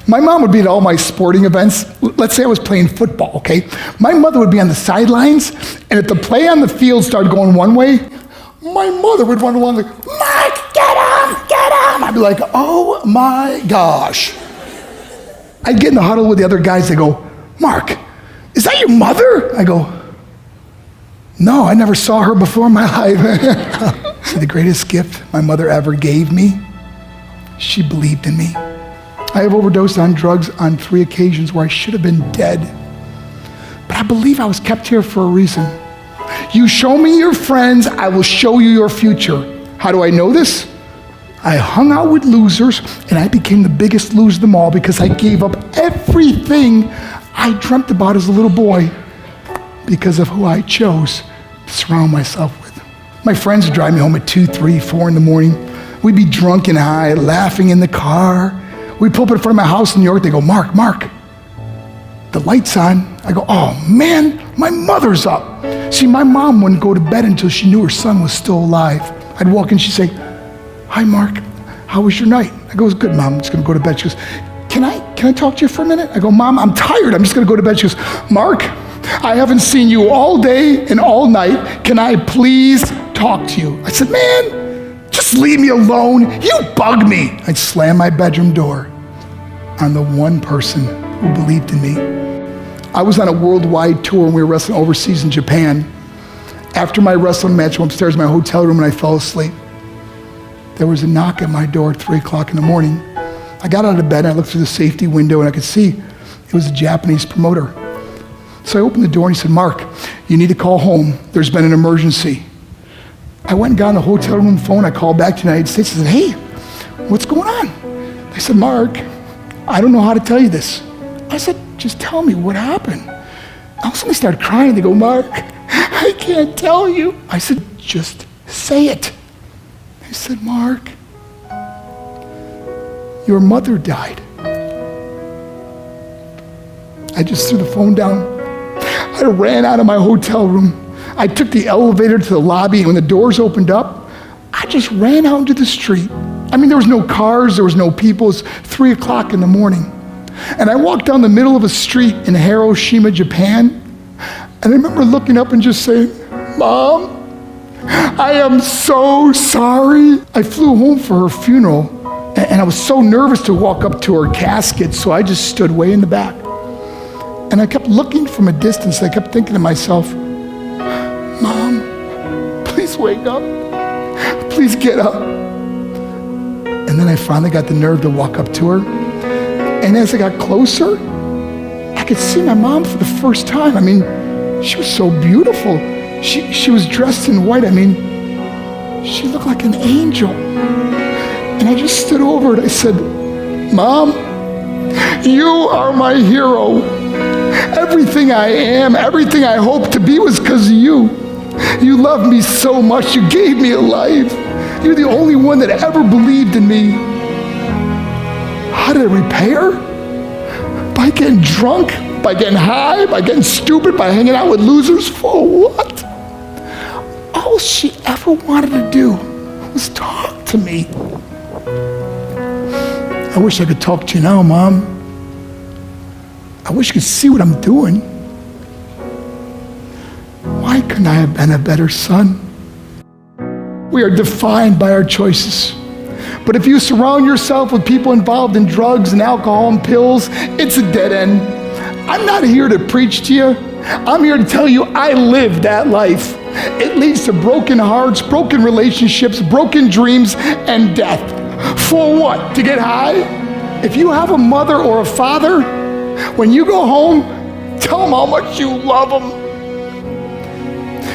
My mom would be at all my sporting events. Let's say I was playing football, okay? My mother would be on the sidelines, and if the play on the field started going one way, my mother would run along like, Mark, get him, get him. I'd be like, oh my gosh. I'd get in the huddle with the other guys. They go, Mark, is that your mother? I go, no, I never saw her before in my life. See, the greatest gift my mother ever gave me, she believed in me. I have overdosed on drugs on 3 occasions where I should have been dead. But I believe I was kept here for a reason. You show me your friends, I will show you your future. How do I know this? I hung out with losers, and I became the biggest loser of them all because I gave up everything I dreamt about as a little boy because of who I chose to surround myself with. My friends would drive me home at 2, 3, 4 in the morning. We'd be drunk and high, laughing in the car. We'd pull up in front of my house in New York. They go, Mark, the light's on. I go, oh man, my mother's up. See, my mom wouldn't go to bed until she knew her son was still alive. I'd walk in, she'd say, hi, Mark, how was your night? I go, it was good, Mom, I'm just gonna go to bed. She goes, can I talk to you for a minute? I go, Mom, I'm tired, I'm just gonna go to bed. She goes, Mark, I haven't seen you all day and all night. Can I please talk to you? I said, man, just leave me alone. You bug me. I'd slam my bedroom door on the one person who believed in me. I was on a worldwide tour and we were wrestling overseas in Japan. After my wrestling match, I went upstairs in my hotel room and I fell asleep. There was a knock at my door at 3 o'clock in the morning. I got out of bed and I looked through the safety window and I could see it was a Japanese promoter. So I opened the door and he said, Mark, you need to call home. There's been an emergency. I went and got on the hotel room phone. I called back to the United States. I said, hey, what's going on? They said, Mark, I don't know how to tell you this. I said, just tell me what happened. All of a sudden they started crying. They go, Mark, I can't tell you. I said, just say it. They said, Mark, your mother died. I just threw the phone down. I ran out of my hotel room. I took the elevator to the lobby, and when the doors opened up, I just ran out into the street. I mean, there was no cars, there was no people. It was 3 o'clock in the morning. And I walked down the middle of a street in Hiroshima, Japan, and I remember looking up and just saying, Mom, I am so sorry. I flew home for her funeral, and I was so nervous to walk up to her casket, so I just stood way in the back. And I kept looking from a distance. I kept thinking to myself, Mom, please wake up. Please get up. And then I finally got the nerve to walk up to her. And as I got closer, I could see my mom for the first time. I mean, she was so beautiful. She was dressed in white. I mean, she looked like an angel. And I just stood over and I said, Mom, you are my hero. Everything I am, everything I hope to be was because of you. You loved me so much. You gave me a life. You're the only one that ever believed in me. How did I repay her? By getting drunk, by getting high, by getting stupid, by hanging out with losers? For what? All she ever wanted to do was talk to me. I wish I could talk to you now, Mom. I wish you could see what I'm doing. Why couldn't I have been a better son? We are defined by our choices. But if you surround yourself with people involved in drugs and alcohol and pills, it's a dead end. I'm not here to preach to you. I'm here to tell you I lived that life. It leads to broken hearts, broken relationships, broken dreams, and death. For what? To get high? If you have a mother or a father, when you go home, tell them how much you love them.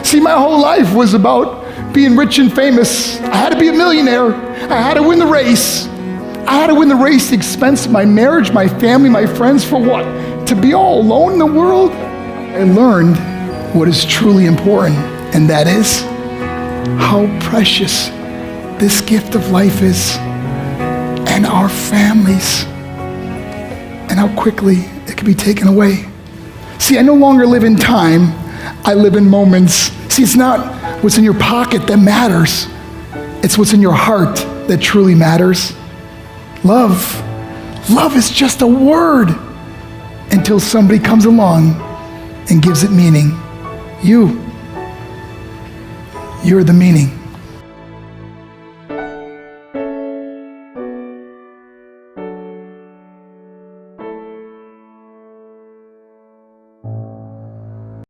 See, my whole life was about being rich and famous. I had to be a millionaire. I had to win the race. I had to win the race at the expense of my marriage, my family, my friends. For what? To be all alone in the world? I learned what is truly important, and that is how precious this gift of life is, and our families, and how quickly it can be taken away. See, I no longer live in time, I live in moments. See, it's not what's in your pocket that matters, it's what's in your heart that truly matters. Love Love is just a word until somebody comes along and gives it meaning. You're the meaning.